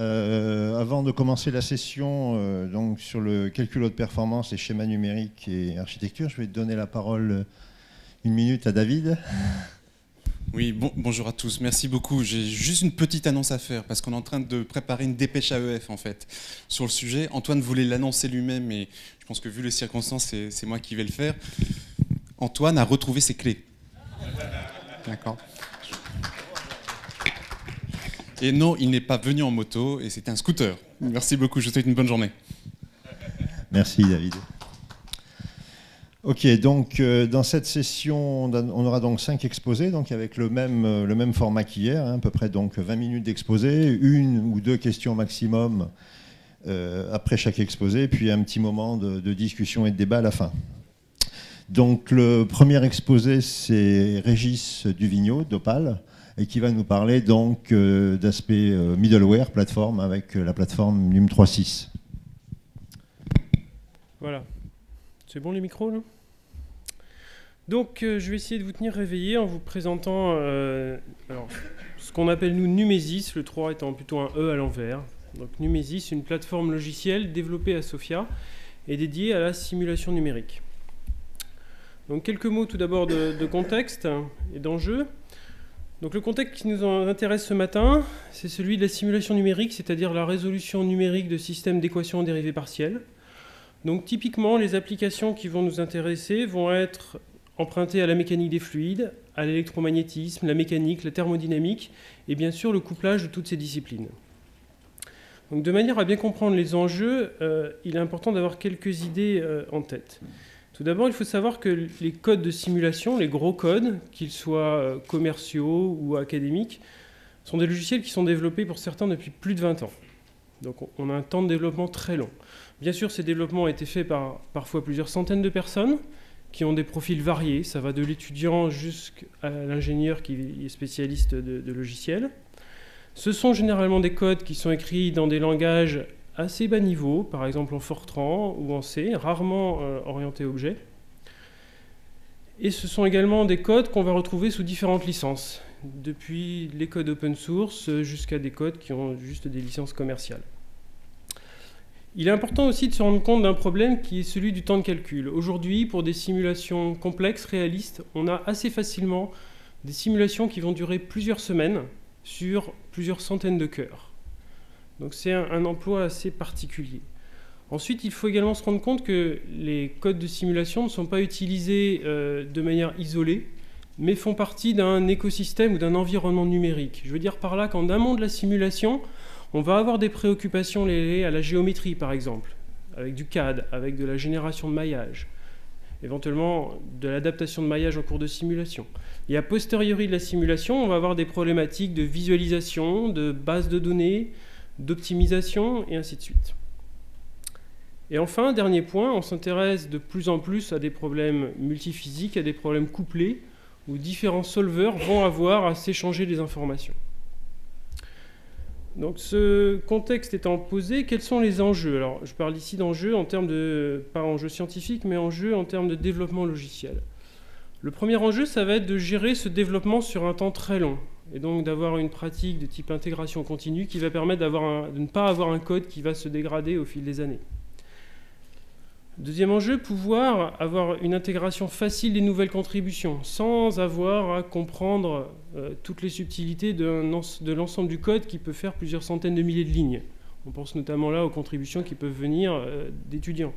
Avant de commencer la session donc sur le calcul haute performance, les schémas numériques et architecture, je vais donner la parole une minute à David. Oui, bonjour à tous, merci beaucoup. J'ai juste une petite annonce à faire parce qu'on est en train de préparer une dépêche AEF en fait sur le sujet. Antoine voulait l'annoncer lui-même, mais je pense que vu les circonstances, c'est moi qui vais le faire. Antoine a retrouvé ses clés. D'accord. Et non, il n'est pas venu en moto et c'est un scooter. Merci beaucoup, je vous souhaite une bonne journée. Merci David. Ok, donc dans cette session, on aura donc 5 exposés, donc avec le même format qu'hier, hein, à peu près donc 20 minutes d'exposé, 1 ou 2 questions maximum après chaque exposé, puis un petit moment de discussion et de débat à la fin. Donc le premier exposé, c'est Régis Duvigneau d'Opal, et qui va nous parler donc d'aspect middleware, plateforme, avec la plateforme NUM3.6. Voilà. C'est bon les micros là ? Donc je vais essayer de vous tenir réveillés en vous présentant alors, ce qu'on appelle nous Numesis, le 3 étant plutôt un E à l'envers. Donc Numesis, une plateforme logicielle développée à Sophia et dédiée à la simulation numérique. Donc quelques mots tout d'abord de contexte et d'enjeu. Donc le contexte qui nous intéresse ce matin, c'est celui de la simulation numérique, c'est-à-dire la résolution numérique de systèmes d'équations en dérivées partielles. Donc typiquement, les applications qui vont nous intéresser vont être empruntées à la mécanique des fluides, à l'électromagnétisme, la mécanique, la thermodynamique, et bien sûr le couplage de toutes ces disciplines. Donc de manière à bien comprendre les enjeux, il est important d'avoir quelques idées en tête. Tout d'abord, il faut savoir que les codes de simulation, les gros codes, qu'ils soient commerciaux ou académiques, sont des logiciels qui sont développés pour certains depuis plus de 20 ans. Donc on a un temps de développement très long. Bien sûr, ces développements ont été faits par parfois plusieurs centaines de personnes qui ont des profils variés. Ça va de l'étudiant jusqu'à l'ingénieur qui est spécialiste de logiciels. Ce sont généralement des codes qui sont écrits dans des langages assez bas niveau, par exemple en Fortran ou en C, rarement orientés objet. Et ce sont également des codes qu'on va retrouver sous différentes licences, depuis les codes open source jusqu'à des codes qui ont juste des licences commerciales. Il est important aussi de se rendre compte d'un problème qui est celui du temps de calcul. Aujourd'hui, pour des simulations complexes, réalistes, on a assez facilement des simulations qui vont durer plusieurs semaines sur plusieurs centaines de cœurs. Donc c'est un emploi assez particulier. Ensuite, il faut également se rendre compte que les codes de simulation ne sont pas utilisés de manière isolée, mais font partie d'un écosystème ou d'un environnement numérique. Je veux dire par là qu'en amont de la simulation, on va avoir des préoccupations liées à la géométrie, par exemple, avec du CAD, avec de la génération de maillage, éventuellement de l'adaptation de maillage en cours de simulation. Et a posteriori de la simulation, on va avoir des problématiques de visualisation, de base de données, d'optimisation, et ainsi de suite. Et enfin, dernier point, on s'intéresse de plus en plus à des problèmes multiphysiques, à des problèmes couplés, où différents solveurs vont avoir à s'échanger des informations. Donc ce contexte étant posé, quels sont les enjeux? Alors je parle ici d'enjeux en termes de, pas enjeux scientifiques, mais enjeux en termes de développement logiciel. Le premier enjeu, ça va être de gérer ce développement sur un temps très long, et donc d'avoir une pratique de type intégration continue qui va permettre de ne pas avoir un code qui va se dégrader au fil des années. Deuxième enjeu, pouvoir avoir une intégration facile des nouvelles contributions, sans avoir à comprendre toutes les subtilités de l'ensemble du code qui peut faire plusieurs centaines de milliers de lignes. On pense notamment là aux contributions qui peuvent venir d'étudiants.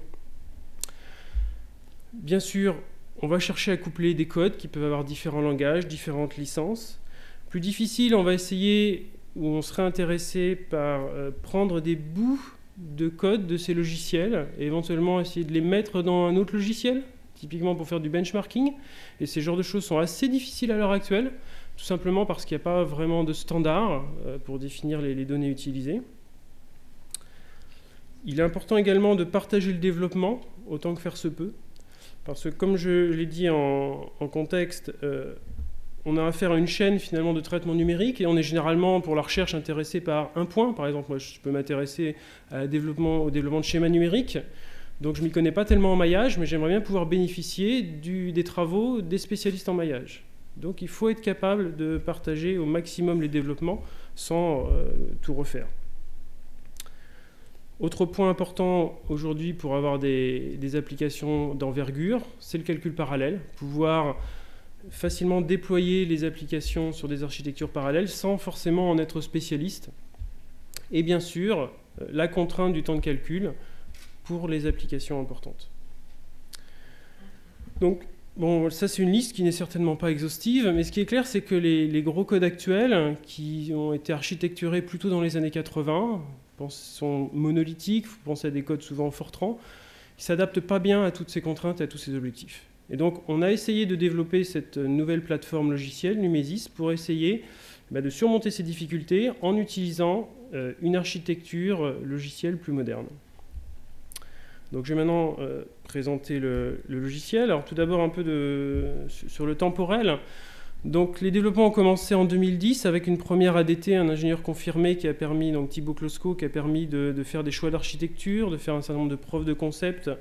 Bien sûr, on va chercher à coupler des codes qui peuvent avoir différents langages, différentes licences. Plus difficile, on va essayer, ou on serait intéressé par prendre des bouts de code de ces logiciels et éventuellement essayer de les mettre dans un autre logiciel, typiquement pour faire du benchmarking. Et ces genres de choses sont assez difficiles à l'heure actuelle, tout simplement parce qu'il n'y a pas vraiment de standard pour définir les données utilisées. Il est important également de partager le développement autant que faire se peut, parce que comme je l'ai dit en contexte, on a affaire à une chaîne finalement de traitement numérique et on est généralement pour la recherche intéressé par un point. Par exemple, moi je peux m'intéresser au développement de schémas numériques. Donc je ne m'y connais pas tellement en maillage, mais j'aimerais bien pouvoir bénéficier des travaux des spécialistes en maillage. Donc il faut être capable de partager au maximum les développements sans tout refaire. Autre point important aujourd'hui pour avoir des applications d'envergure, c'est le calcul parallèle. Pouvoir facilement déployer les applications sur des architectures parallèles sans forcément en être spécialiste. Et bien sûr, la contrainte du temps de calcul pour les applications importantes. Donc, bon, ça c'est une liste qui n'est certainement pas exhaustive, mais ce qui est clair, c'est que les gros codes actuels, qui ont été architecturés plutôt dans les années 80, sont monolithiques, vous pensez à des codes souvent Fortran, qui ne s'adaptent pas bien à toutes ces contraintes et à tous ces objectifs. Et donc, on a essayé de développer cette nouvelle plateforme logicielle, Numesis, pour essayer de surmonter ces difficultés en utilisant une architecture logicielle plus moderne. Donc, je vais maintenant présenter le logiciel. Alors, tout d'abord, un peu sur le temporel. Donc, les développements ont commencé en 2010 avec une première ADT, un ingénieur confirmé qui a permis, donc Thibaut Klosko, qui a permis de faire des choix d'architecture, de faire un certain nombre de preuves de concept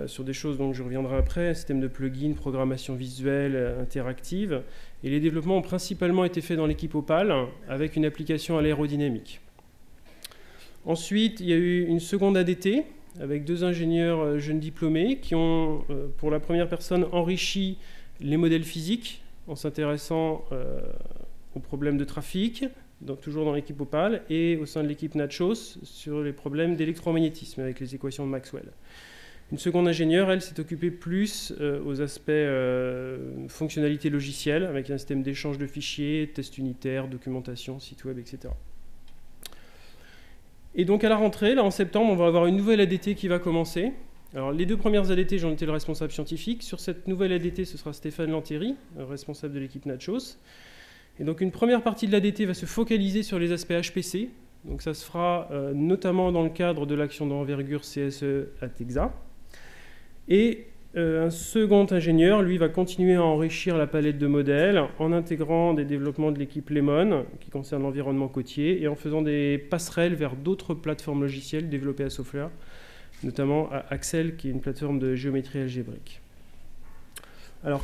sur des choses dont je reviendrai après, système de plugins, programmation visuelle, interactive. Et les développements ont principalement été faits dans l'équipe Opal avec une application à l'aérodynamique. Ensuite, il y a eu une seconde ADT avec 2 ingénieurs jeunes diplômés qui ont, pour la première personne, enrichi les modèles physiques en s'intéressant aux problèmes de trafic, donc toujours dans l'équipe Opal, et au sein de l'équipe Nachos sur les problèmes d'électromagnétisme avec les équations de Maxwell. Une seconde ingénieure, elle, s'est occupée plus aux aspects fonctionnalités logicielles, avec un système d'échange de fichiers, tests unitaires, documentation, site web, etc. Et donc à la rentrée, là en septembre, on va avoir une nouvelle ADT qui va commencer. Alors les 2 premières ADT, j'en étais le responsable scientifique. Sur cette nouvelle ADT, ce sera Stéphane Lantéry, responsable de l'équipe Nachos. Et donc une première partie de l'ADT va se focaliser sur les aspects HPC. Donc ça se fera notamment dans le cadre de l'action d'envergure CSE à Texa. Et un second ingénieur, lui, va continuer à enrichir la palette de modèles en intégrant des développements de l'équipe Lemon, qui concerne l'environnement côtier, et en faisant des passerelles vers d'autres plateformes logicielles développées à Software, notamment à Axel, qui est une plateforme de géométrie algébrique. Alors,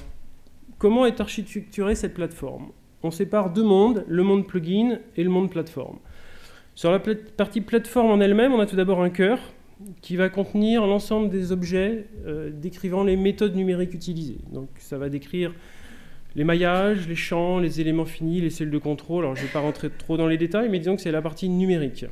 comment est architecturée cette plateforme? On sépare 2 mondes, le monde plugin et le monde plateforme. Sur la partie plateforme en elle-même, on a tout d'abord un cœur, qui va contenir l'ensemble des objets décrivant les méthodes numériques utilisées. Donc ça va décrire les maillages, les champs, les éléments finis, les cellules de contrôle. Alors je ne vais pas rentrer trop dans les détails, mais disons que c'est la partie numérique.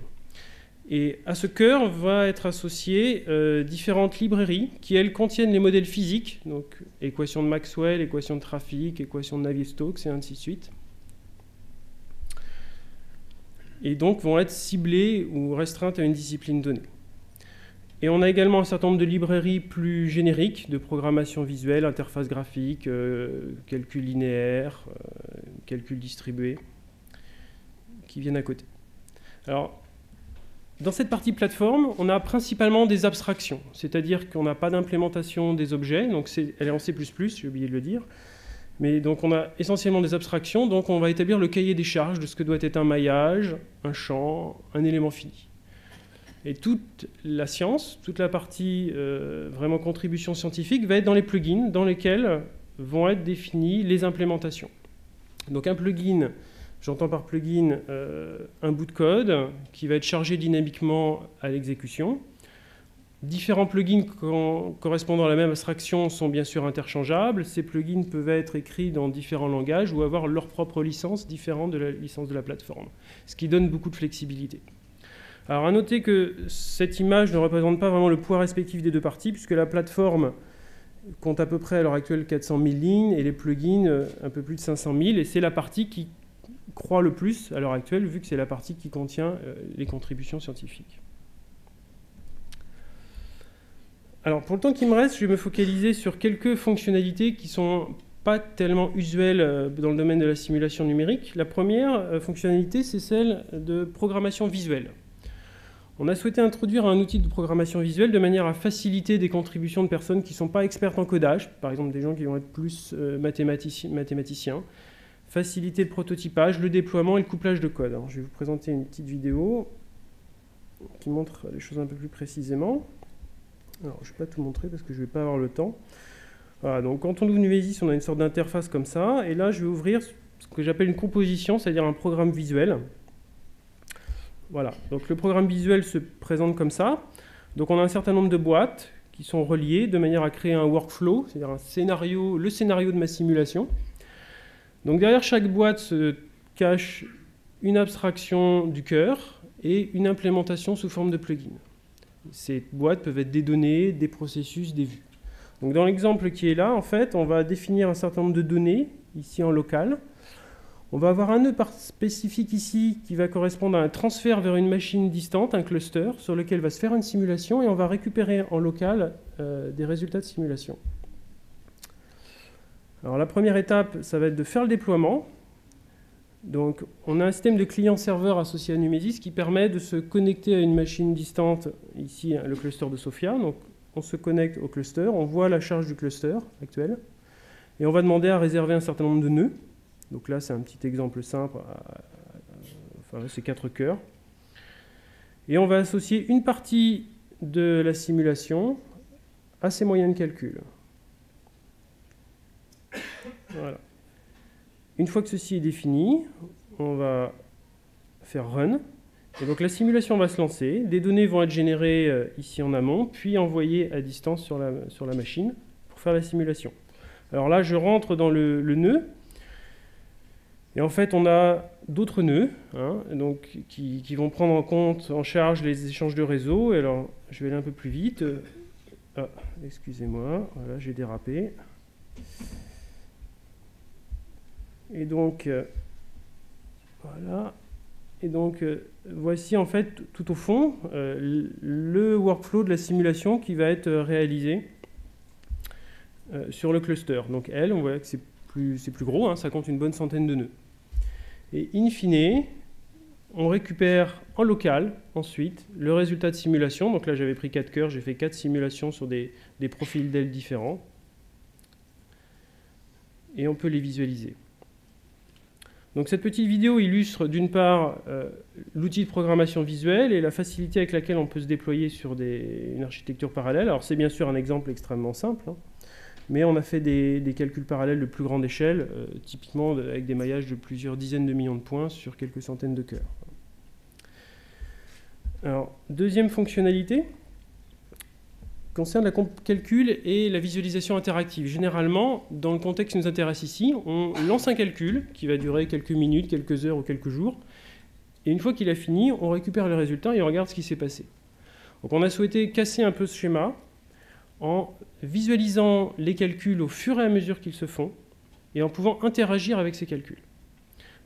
Et à ce cœur va être associées différentes librairies qui, elles, contiennent les modèles physiques, donc équation de Maxwell, équation de trafic, équation de Navier-Stokes et ainsi de suite. Et donc vont être ciblées ou restreintes à une discipline donnée. Et on a également un certain nombre de librairies plus génériques de programmation visuelle, interface graphique, calcul linéaire, calcul distribué, qui viennent à côté. Alors, dans cette partie plateforme, on a principalement des abstractions, c'est-à-dire qu'on n'a pas d'implémentation des objets, donc elle est en C++, j'ai oublié de le dire, mais donc on a essentiellement des abstractions, donc on va établir le cahier des charges de ce que doit être un maillage, un champ, un élément fini. Et toute la science, toute la partie vraiment contribution scientifique va être dans les plugins dans lesquels vont être définies les implémentations. Donc un plugin, j'entends par plugin un bout de code qui va être chargé dynamiquement à l'exécution. Différents plugins correspondant à la même abstraction sont bien sûr interchangeables. Ces plugins peuvent être écrits dans différents langages ou avoir leur propre licence différente de la licence de la plateforme, ce qui donne beaucoup de flexibilité. Alors à noter que cette image ne représente pas vraiment le poids respectif des 2 parties, puisque la plateforme compte à peu près à l'heure actuelle 400 000 lignes et les plugins un peu plus de 500 000, et c'est la partie qui croît le plus à l'heure actuelle, vu que c'est la partie qui contient les contributions scientifiques. Alors pour le temps qui me reste, je vais me focaliser sur quelques fonctionnalités qui ne sont pas tellement usuelles dans le domaine de la simulation numérique. La première fonctionnalité, c'est celle de programmation visuelle. On a souhaité introduire un outil de programmation visuelle de manière à faciliter des contributions de personnes qui ne sont pas expertes en codage, par exemple des gens qui vont être plus mathématiciens, faciliter le prototypage, le déploiement et le couplage de code. Alors, je vais vous présenter une petite vidéo qui montre les choses un peu plus précisément. Alors, je ne vais pas tout montrer parce que je ne vais pas avoir le temps. Voilà, donc quand on ouvre Numesis, on a une sorte d'interface comme ça, et là je vais ouvrir ce que j'appelle une composition, c'est-à-dire un programme visuel. Voilà, donc le programme visuel se présente comme ça. Donc on a un certain nombre de boîtes qui sont reliées de manière à créer un workflow, c'est-à-dire le scénario de ma simulation. Donc derrière chaque boîte se cache une abstraction du cœur et une implémentation sous forme de plugin. Ces boîtes peuvent être des données, des processus, des vues. Donc dans l'exemple qui est là, en fait, on va définir un certain nombre de données, ici en local. On va avoir un nœud spécifique ici qui va correspondre à un transfert vers une machine distante, un cluster, sur lequel va se faire une simulation et on va récupérer en local des résultats de simulation. Alors la première étape, ça va être de faire le déploiement. Donc on a un système de client-serveur associé à Numezis qui permet de se connecter à une machine distante, ici le cluster de Sophia. Donc on se connecte au cluster, on voit la charge du cluster actuel et on va demander à réserver un certain nombre de nœuds. Donc là, c'est un petit exemple simple, enfin là, c'est 4 cœurs. Et on va associer une partie de la simulation à ces moyens de calcul. Voilà. Une fois que ceci est défini, on va faire Run. Et donc la simulation va se lancer. Des données vont être générées ici en amont, puis envoyées à distance sur la machine pour faire la simulation. Alors là, je rentre dans le nœud. Et en fait, on a d'autres nœuds donc, qui vont prendre en charge les échanges de réseau. Et alors, je vais aller un peu plus vite. Ah, excusez-moi, voilà, j'ai dérapé. Et donc, voilà. Et donc, voici en fait, tout au fond, le workflow de la simulation qui va être réalisé sur le cluster. Donc, on voit que c'est plus gros, ça compte une bonne centaine de nœuds. Et in fine, on récupère en local, ensuite, le résultat de simulation. Donc là, j'avais pris 4 cœurs, j'ai fait 4 simulations sur des profils d'ailes différents. Et on peut les visualiser. Donc cette petite vidéo illustre d'une part l'outil de programmation visuelle et la facilité avec laquelle on peut se déployer sur une architecture parallèle. Alors c'est bien sûr un exemple extrêmement simple, mais on a fait des calculs parallèles de plus grande échelle, typiquement avec des maillages de plusieurs dizaines de millions de points sur quelques centaines de cœurs. Alors, deuxième fonctionnalité concerne le calcul et la visualisation interactive. Généralement, dans le contexte qui nous intéresse ici, on lance un calcul qui va durer quelques minutes, quelques heures ou quelques jours, et une fois qu'il a fini, on récupère le résultat et on regarde ce qui s'est passé. Donc on a souhaité casser un peu ce schéma en visualisant les calculs au fur et à mesure qu'ils se font et en pouvant interagir avec ces calculs,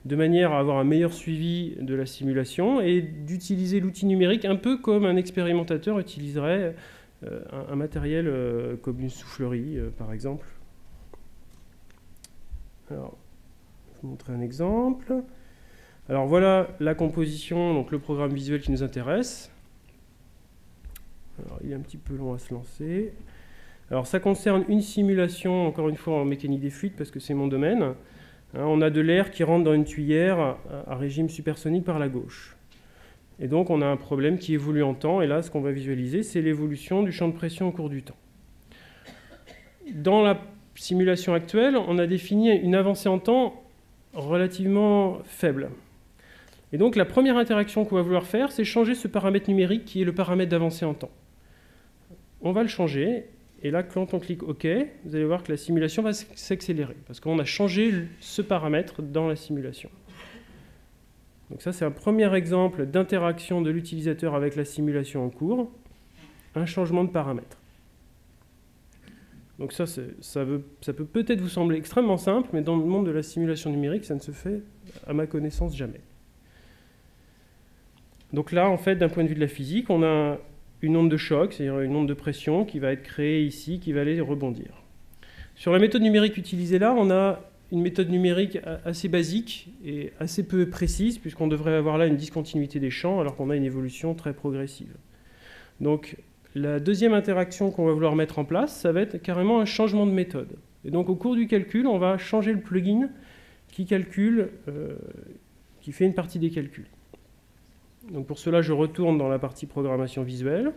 de manière à avoir un meilleur suivi de la simulation et d'utiliser l'outil numérique un peu comme un expérimentateur utiliserait un matériel comme une soufflerie, par exemple. Alors, je vais vous montrer un exemple. Alors voilà la composition, donc le programme visuel qui nous intéresse. Alors, il est un petit peu long à se lancer. Alors ça concerne une simulation, encore une fois en mécanique des fluides, parce que c'est mon domaine. On a de l'air qui rentre dans une tuyère à régime supersonique par la gauche. Et donc on a un problème qui évolue en temps, et là ce qu'on va visualiser, c'est l'évolution du champ de pression au cours du temps. Dans la simulation actuelle, on a défini une avancée en temps relativement faible. Et donc la première interaction qu'on va vouloir faire, c'est changer ce paramètre numérique qui est le paramètre d'avancée en temps. On va le changer, et là quand on clique OK, vous allez voir que la simulation va s'accélérer, parce qu'on a changé ce paramètre dans la simulation. Donc ça, c'est un premier exemple d'interaction de l'utilisateur avec la simulation en cours, un changement de paramètre. Donc ça peut peut-être vous sembler extrêmement simple, mais dans le monde de la simulation numérique, ça ne se fait, à ma connaissance, jamais. Donc là, en fait, d'un point de vue de la physique, on a une onde de choc, c'est-à-dire une onde de pression qui va être créée ici, qui va aller rebondir. Sur la méthode numérique utilisée là, on a une méthode numérique assez basique et assez peu précise, puisqu'on devrait avoir là une discontinuité des champs, alors qu'on a une évolution très progressive. Donc, la deuxième interaction qu'on va vouloir mettre en place, ça va être carrément un changement de méthode. Et donc, au cours du calcul, on va changer le plugin qui calcule, qui fait une partie des calculs. Donc, pour cela, je retourne dans la partie programmation visuelle.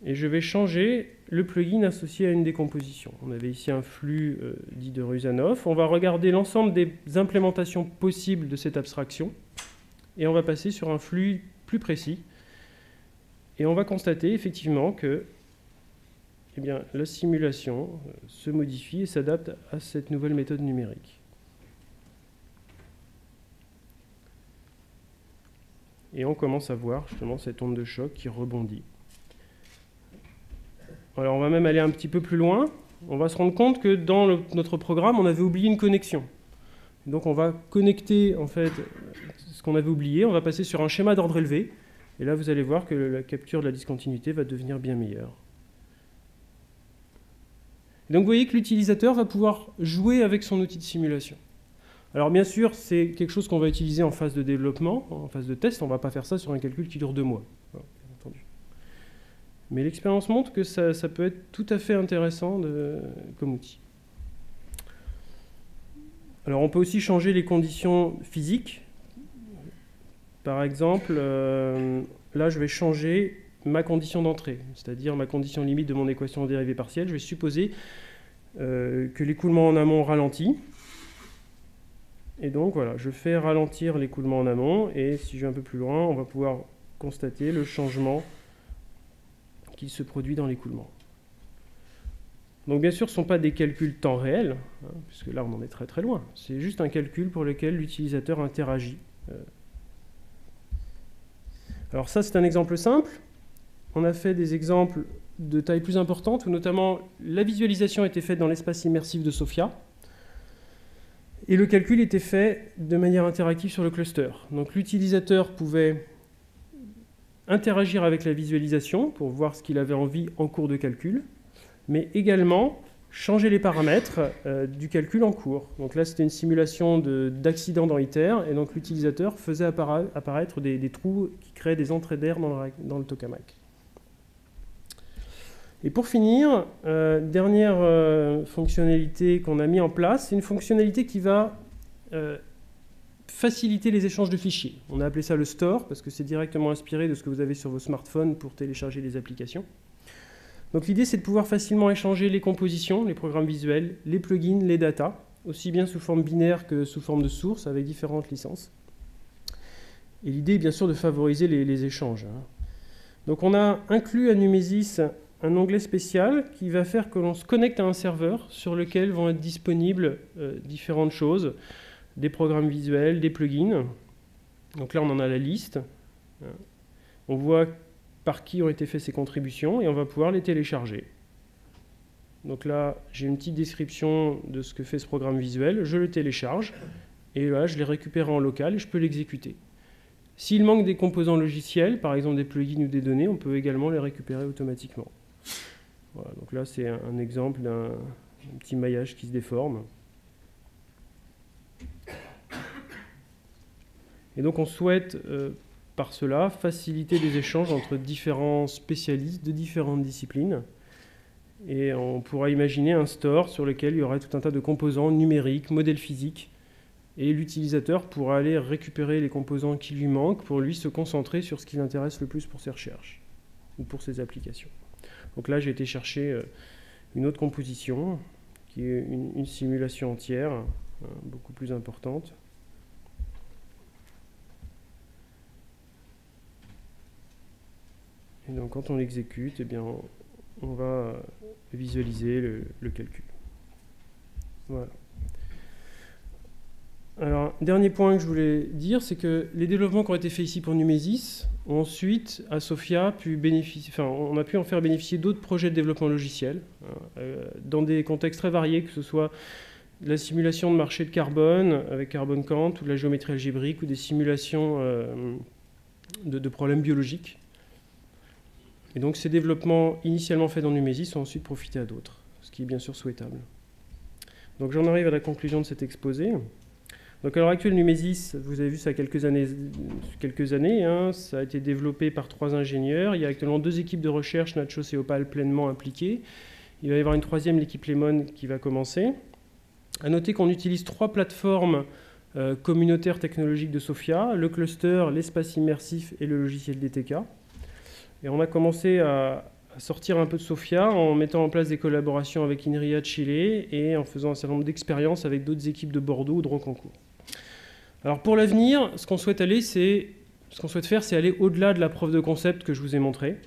Et je vais changer le plugin associé à une décomposition. On avait ici un flux dit de Rusanov. On va regarder l'ensemble des implémentations possibles de cette abstraction. et on va passer sur un flux plus précis. Et on va constater effectivement que eh bien, la simulation se modifie et s'adapte à cette nouvelle méthode numérique. Et on commence à voir justement cette onde de choc qui rebondit. Alors on va même aller un petit peu plus loin. On va se rendre compte que dans notre programme, on avait oublié une connexion. Donc on va connecter en fait ce qu'on avait oublié, on va passer sur un schéma d'ordre élevé. Et là, vous allez voir que la capture de la discontinuité va devenir bien meilleure. Et donc vous voyez que l'utilisateur va pouvoir jouer avec son outil de simulation. Alors bien sûr, c'est quelque chose qu'on va utiliser en phase de développement, en phase de test. On ne va pas faire ça sur un calcul qui dure 2 mois. Bien entendu. Mais l'expérience montre que ça peut être tout à fait intéressant comme outil. Alors on peut aussi changer les conditions physiques. Par exemple, là je vais changer ma condition d'entrée, c'est-à-dire ma condition limite de mon équation de dérivée partielle. Je vais supposer que l'écoulement en amont ralentit. Et donc voilà, je fais ralentir l'écoulement en amont, et si je vais un peu plus loin, on va pouvoir constater le changement qui se produit dans l'écoulement. Donc bien sûr, ce ne sont pas des calculs temps réel, hein, puisque là on en est très très loin. C'est juste un calcul pour lequel l'utilisateur interagit. Alors ça, c'est un exemple simple. On a fait des exemples de taille plus importante, où notamment la visualisation était faite dans l'espace immersif de SOFIA, et le calcul était fait de manière interactive sur le cluster. Donc l'utilisateur pouvait interagir avec la visualisation pour voir ce qu'il avait envie en cours de calcul, mais également changer les paramètres du calcul en cours. Donc là, c'était une simulation d'accident dans ITER, et donc l'utilisateur faisait apparaître des trous qui créaient des entrées d'air dans le tokamak. Et pour finir, dernière fonctionnalité qu'on a mis en place, c'est une fonctionnalité qui va faciliter les échanges de fichiers. On a appelé ça le store, parce que c'est directement inspiré de ce que vous avez sur vos smartphones pour télécharger les applications. Donc l'idée, c'est de pouvoir facilement échanger les compositions, les programmes visuels, les plugins, les datas, aussi bien sous forme binaire que sous forme de source, avec différentes licences. Et l'idée est bien sûr de favoriser les échanges. Donc on a inclus à Numesis un onglet spécial qui va faire que l'on se connecte à un serveur sur lequel vont être disponibles différentes choses, des programmes visuels, des plugins. Donc là, on en a la liste. On voit par qui ont été faites ces contributions et on va pouvoir les télécharger. Donc là, j'ai une petite description de ce que fait ce programme visuel. Je le télécharge et là, je l'ai récupéré en local et je peux l'exécuter. S'il manque des composants logiciels, par exemple des plugins ou des données, on peut également les récupérer automatiquement. Voilà, donc là, c'est un exemple d'un petit maillage qui se déforme. Et donc, on souhaite, par cela, faciliter les échanges entre différents spécialistes de différentes disciplines. Et on pourra imaginer un store sur lequel il y aurait tout un tas de composants numériques, modèles physiques, et l'utilisateur pourra aller récupérer les composants qui lui manquent pour lui se concentrer sur ce qui l'intéresse le plus pour ses recherches ou pour ses applications. Donc là, j'ai été chercher une autre composition, qui est une simulation entière, beaucoup plus importante. Et donc, quand on l'exécute, eh bien, on va visualiser le calcul. Voilà. Alors, dernier point que je voulais dire, c'est que les développements qui ont été faits ici pour Numesis ont ensuite, à SOFIA, on a pu en faire bénéficier d'autres projets de développement logiciel, dans des contextes très variés, que ce soit de la simulation de marché de carbone avec Carbon Quant, ou de la géométrie algébrique, ou des simulations de problèmes biologiques. Et donc ces développements initialement faits dans Numesis ont ensuite profité à d'autres, ce qui est bien sûr souhaitable. Donc j'en arrive à la conclusion de cet exposé. Donc à l'heure actuelle, Numesis, vous avez vu ça quelques années hein, ça a été développé par 3 ingénieurs. Il y a actuellement 2 équipes de recherche, Nachos et Opal, pleinement impliquées. Il va y avoir une 3e, l'équipe Lemon, qui va commencer. À noter qu'on utilise 3 plateformes communautaires technologiques de SOFIA, le cluster, l'espace immersif et le logiciel DTK. Et on a commencé à sortir un peu de SOFIA en mettant en place des collaborations avec INRIA de Chile et en faisant un certain nombre d'expériences avec d'autres équipes de Bordeaux ou de Rocancourt. Alors pour l'avenir, ce qu'on souhaite faire, c'est aller au-delà de la preuve de concept que je vous ai montrée,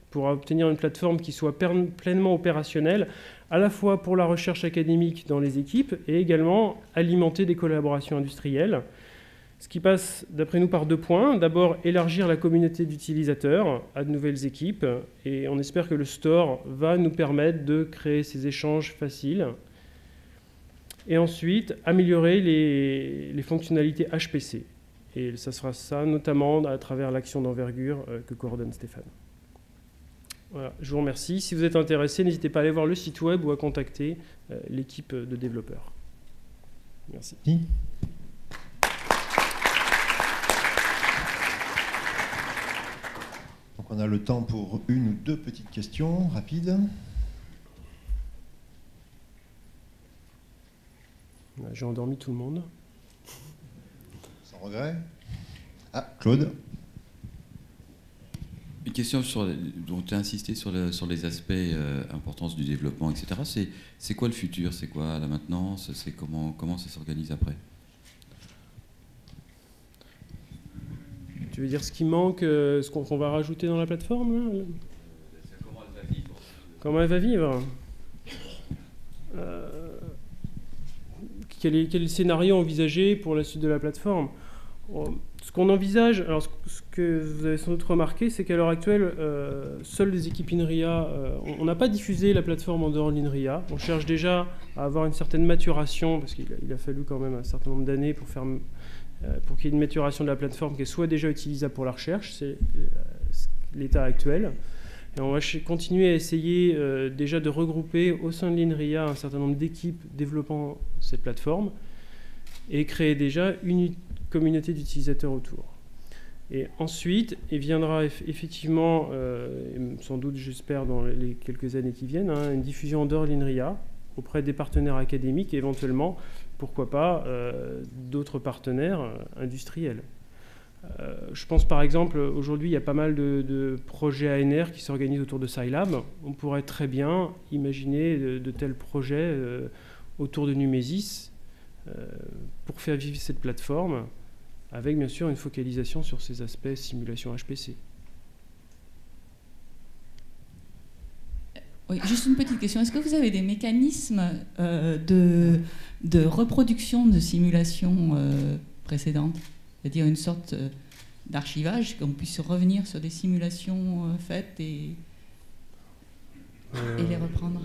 pour obtenir une plateforme qui soit pleinement opérationnelle, à la fois pour la recherche académique dans les équipes et également alimenter des collaborations industrielles. Ce qui passe, d'après nous, par 2 points. D'abord, élargir la communauté d'utilisateurs à de nouvelles équipes. Et on espère que le store va nous permettre de créer ces échanges faciles. Et ensuite, améliorer les fonctionnalités HPC. Et ça sera ça, notamment à travers l'action d'envergure que coordonne Stéphane. Voilà, je vous remercie. Si vous êtes intéressé, n'hésitez pas à aller voir le site web ou à contacter l'équipe de développeurs. Merci. Donc on a le temps pour 1 ou 2 petites questions rapides. J'ai endormi tout le monde. Sans regret. Ah, Claude. Une question dont tu as insisté sur les aspects importance du développement, etc. C'est quoi le futur? C'est quoi la maintenance? C'est comment ça s'organise après? Tu veux dire ce qui manque, ce qu'on va rajouter dans la plateforme là? Comment elle va vivre? Comment elle va vivre? Quel est le scénario envisagé pour la suite de la plateforme? Ce qu'on envisage, alors ce que vous avez sans doute remarqué, c'est qu'à l'heure actuelle, seules les équipes INRIA, on n'a pas diffusé la plateforme en dehors de l'INRIA. On cherche déjà à avoir une certaine maturation, parce qu'il a fallu quand même un certain nombre d'années pour qu'il y ait une maturation de la plateforme qu'elle soit déjà utilisable pour la recherche. C'est l'état actuel. Et on va continuer à essayer déjà de regrouper au sein de l'INRIA un certain nombre d'équipes développant cette plateforme et créer déjà une communauté d'utilisateurs autour. Et ensuite, il viendra effectivement, sans doute j'espère dans les quelques années qui viennent, une diffusion en dehors de l'INRIA auprès des partenaires académiques et éventuellement, pourquoi pas, d'autres partenaires industriels. Je pense par exemple, aujourd'hui il y a pas mal de projets ANR qui s'organisent autour de Scilab. On pourrait très bien imaginer de tels projets autour de Numésis pour faire vivre cette plateforme, avec bien sûr une focalisation sur ces aspects simulation HPC. Oui, juste une petite question. Est-ce que vous avez des mécanismes de reproduction de simulations précédentes? C'est-à-dire une sorte d'archivage, qu'on puisse revenir sur des simulations faites et les reprendre?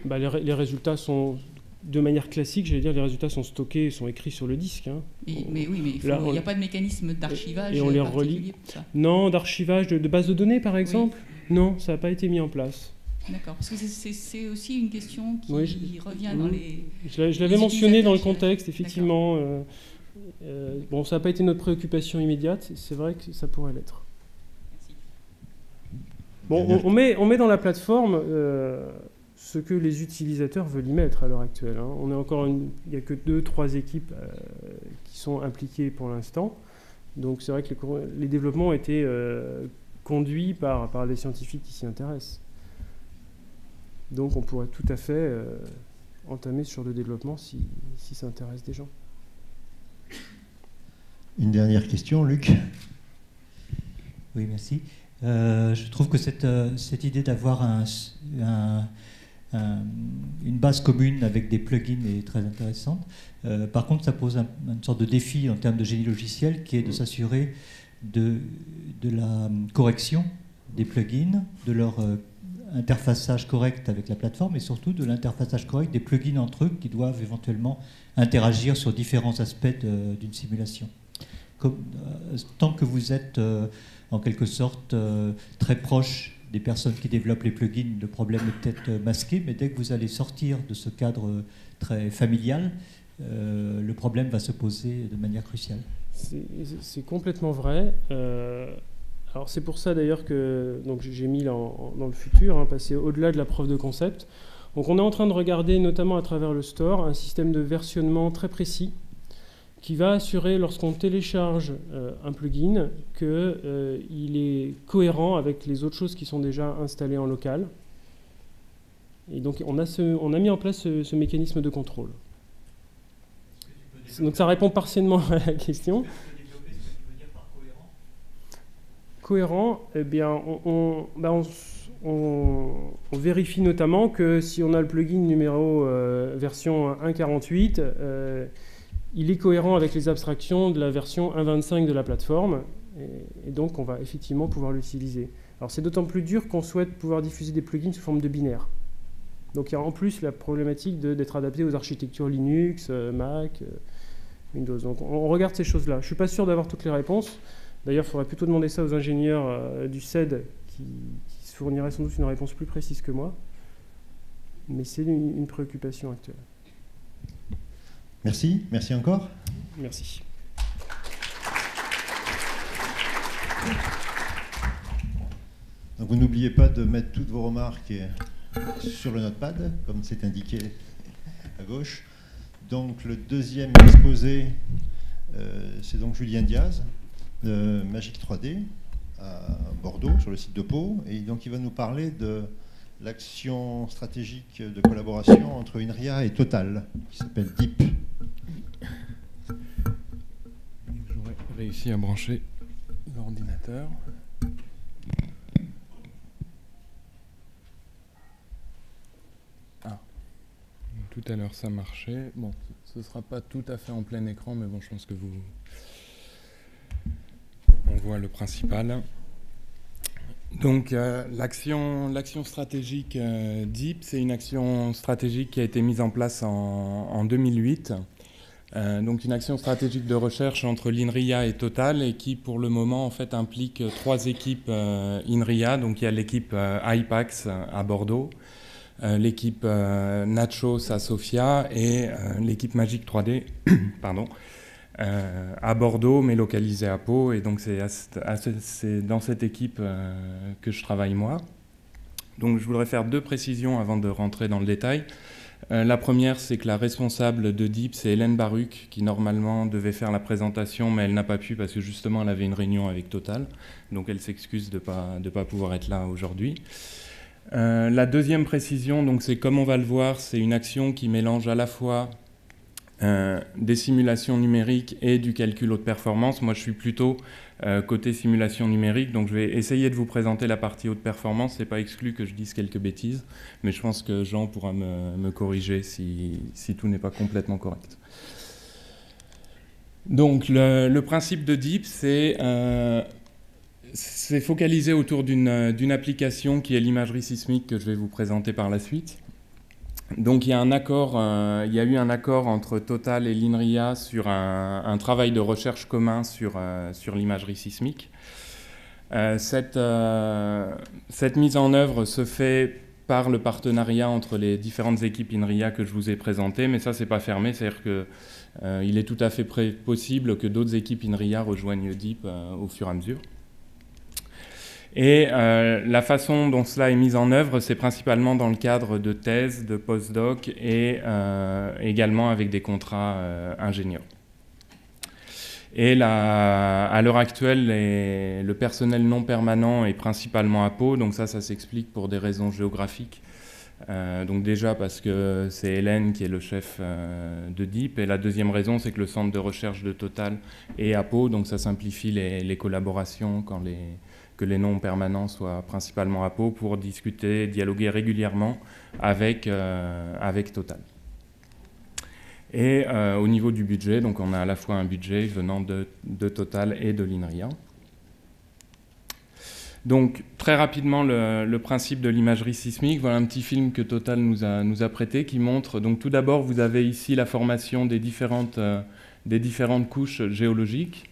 Les résultats sont, de manière classique, j'allais dire, les résultats sont stockés, sont écrits sur le disque. Mais oui, mais il n'y a pas de mécanisme d'archivage. Et on les relie. Non, d'archivage de bases de données, par exemple. Oui. Non, ça n'a pas été mis en place. D'accord, parce que c'est aussi une question qui revient dans les... Je l'avais mentionné dans le contexte, effectivement. Bon, ça n'a pas été notre préoccupation immédiate, c'est vrai que ça pourrait l'être. Bon, on met dans la plateforme ce que les utilisateurs veulent y mettre à l'heure actuelle. On est encore il n'y a que 2-3 équipes qui sont impliquées pour l'instant. Donc c'est vrai que les développements ont été conduits par des scientifiques qui s'y intéressent. Donc on pourrait tout à fait entamer ce genre de développement si ça intéresse des gens. Une dernière question, Luc. Oui, merci. Je trouve que cette idée d'avoir une base commune avec des plugins est très intéressante. Par contre, ça pose une sorte de défi en termes de génie logiciel qui est de s'assurer de la correction des plugins, de leur interfaçage correct avec la plateforme et surtout de l'interfaçage correct des plugins entre eux qui doivent éventuellement interagir sur différents aspects d'une simulation. Tant que vous êtes en quelque sorte très proche des personnes qui développent les plugins, le problème est peut-être masqué, mais dès que vous allez sortir de ce cadre très familial, le problème va se poser de manière cruciale. C'est complètement vrai. Alors c'est pour ça d'ailleurs que j'ai mis dans le futur, passer au-delà de la preuve de concept. Donc on est en train de regarder, notamment à travers le store, un système de versionnement très précis qui va assurer, lorsqu'on télécharge un plugin, qu'il est cohérent avec les autres choses qui sont déjà installées en local. Et donc on a mis en place ce mécanisme de contrôle. Donc ça répond partiellement à la question. Cohérent, eh bien, on vérifie notamment que si on a le plugin numéro version 1.48, il est cohérent avec les abstractions de la version 1.25 de la plateforme, et donc on va effectivement pouvoir l'utiliser. Alors c'est d'autant plus dur qu'on souhaite pouvoir diffuser des plugins sous forme de binaire. Donc il y a en plus la problématique d'être adapté aux architectures Linux, Mac, Windows. Donc on regarde ces choses-là. Je ne suis pas sûr d'avoir toutes les réponses. D'ailleurs, il faudrait plutôt demander ça aux ingénieurs du CED qui se fourniraient sans doute une réponse plus précise que moi. Mais c'est une préoccupation actuelle. Merci. Merci encore. Merci. Donc vous n'oubliez pas de mettre toutes vos remarques sur le notepad, comme c'est indiqué à gauche. Donc le deuxième exposé, c'est donc Julien Diaz, de Magic 3D, à Bordeaux, sur le site de Pau. Et donc il va nous parler de l'action stratégique de collaboration entre INRIA et Total, qui s'appelle DEEP. J'aurais réussi à brancher l'ordinateur. Tout à l'heure ça marchait. Bon, ce ne sera pas tout à fait en plein écran, mais bon, je pense que on voit le principal. Donc l'action stratégique DEEP, c'est une action stratégique qui a été mise en place en 2008. Donc une action stratégique de recherche entre l'INRIA et Total, et qui pour le moment en fait implique 3 équipes INRIA. Donc il y a l'équipe IPAX à Bordeaux, l'équipe Nachos à Sofia et l'équipe Magic 3D pardon, à Bordeaux, mais localisée à Pau. Et donc c'est dans cette équipe que je travaille moi. Donc je voudrais faire 2 précisions avant de rentrer dans le détail. La première, c'est que la responsable de DEEP, c'est Hélène Baruch, qui normalement devait faire la présentation, mais elle n'a pas pu parce que justement elle avait une réunion avec Total. Donc elle s'excuse de ne pas pouvoir être là aujourd'hui. La deuxième précision, donc, c'est comme on va le voir, c'est une action qui mélange à la fois des simulations numériques et du calcul haute performance. Moi, je suis plutôt côté simulation numérique, donc je vais essayer de vous présenter la partie haute performance. C'est pas exclu que je dise quelques bêtises, mais je pense que Jean pourra me corriger si tout n'est pas complètement correct. Donc, le principe de DEEP, c'est focalisé autour d'une application qui est l'imagerie sismique que je vais vous présenter par la suite. Donc il y a eu un accord entre Total et l'INRIA sur un travail de recherche commun sur l'imagerie sismique. Cette mise en œuvre se fait par le partenariat entre les différentes équipes INRIA que je vous ai présentées, mais ça c'est pas fermé, c'est-à-dire qu'il est tout à fait possible que d'autres équipes INRIA rejoignent DEEP au fur et à mesure. Et la façon dont cela est mis en œuvre, c'est principalement dans le cadre de thèses, de post-doc et également avec des contrats ingénieurs. Et à l'heure actuelle, le personnel non permanent est principalement à Pau, donc ça s'explique pour des raisons géographiques. Donc déjà parce que c'est Hélène qui est le chef de DEEP, et la deuxième raison, c'est que le centre de recherche de Total est à Pau, donc ça simplifie les collaborations que les non permanents soient principalement à Pau pour discuter, dialoguer régulièrement avec Total. Et au niveau du budget, donc on a à la fois un budget venant de Total et de l'INRIA. Donc très rapidement le principe de l'imagerie sismique. Voilà un petit film que Total nous a prêté qui montre. Donc tout d'abord, vous avez ici la formation des différentes couches géologiques.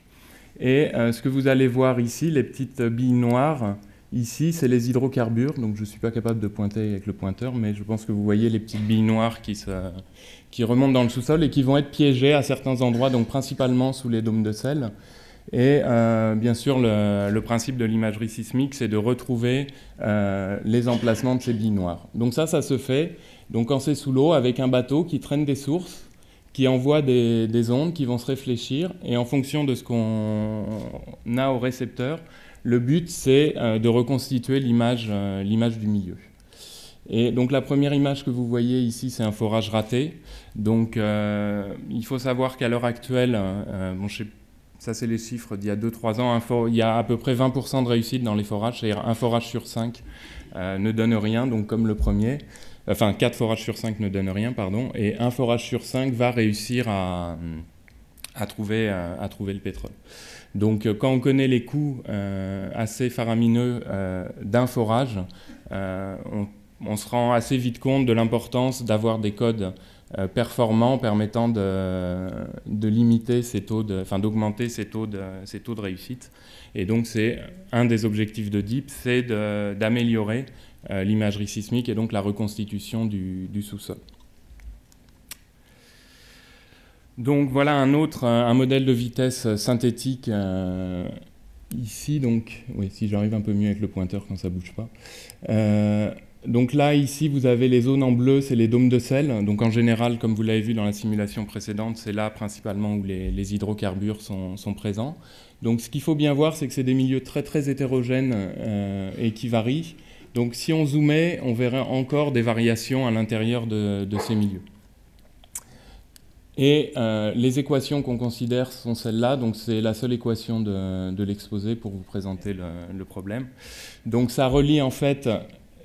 Et ce que vous allez voir ici, les petites billes noires, ici, c'est les hydrocarbures. Donc je ne suis pas capable de pointer avec le pointeur, mais je pense que vous voyez les petites billes noires qui remontent dans le sous-sol et qui vont être piégées à certains endroits, donc principalement sous les dômes de sel. Et bien sûr, le principe de l'imagerie sismique, c'est de retrouver les emplacements de ces billes noires. Donc ça se fait donc quand c'est sous l'eau avec un bateau qui traîne des sources, qui envoie des ondes qui vont se réfléchir, et en fonction de ce qu'on a au récepteur, le but c'est de reconstituer l'image du milieu. Et donc la première image que vous voyez ici, c'est un forage raté. Donc il faut savoir qu'à l'heure actuelle, ça c'est les chiffres d'il y a 2-3 ans, il y a à peu près 20% de réussite dans les forages, c'est-à-dire un forage sur 5 ne donne rien, donc comme le premier. Enfin, 4 forages sur 5 ne donnent rien, pardon, et un forage sur 5 va réussir à trouver le pétrole. Donc quand on connaît les coûts assez faramineux d'un forage, on se rend assez vite compte de l'importance d'avoir des codes performants permettant de limiter d'augmenter ces taux de réussite. Et donc c'est un des objectifs de DEEP, c'est d'améliorer l'imagerie sismique et donc la reconstitution du sous-sol. Donc voilà un modèle de vitesse synthétique ici. Donc, oui, si j'arrive un peu mieux avec le pointeur quand ça ne bouge pas. Donc là, ici, vous avez les zones en bleu, c'est les dômes de sel. Donc en général, comme vous l'avez vu dans la simulation précédente, c'est là principalement où les hydrocarbures sont présents. Donc ce qu'il faut bien voir, c'est que c'est des milieux très très hétérogènes et qui varient. Donc si on zoomait, on verrait encore des variations à l'intérieur de ces milieux. Et les équations qu'on considère sont celles-là, donc c'est la seule équation de l'exposé pour vous présenter le problème. Donc ça relie en fait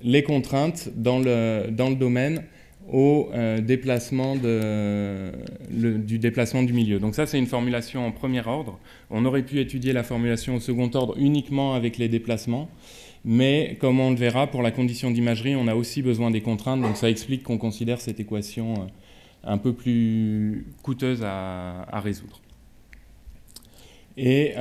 les contraintes dans le domaine au déplacement du déplacement du milieu. Donc ça c'est une formulation en premier ordre. On aurait pu étudier la formulation au second ordre uniquement avec les déplacements, mais comme on le verra, pour la condition d'imagerie, on a aussi besoin des contraintes, donc ça explique qu'on considère cette équation un peu plus coûteuse à résoudre. Et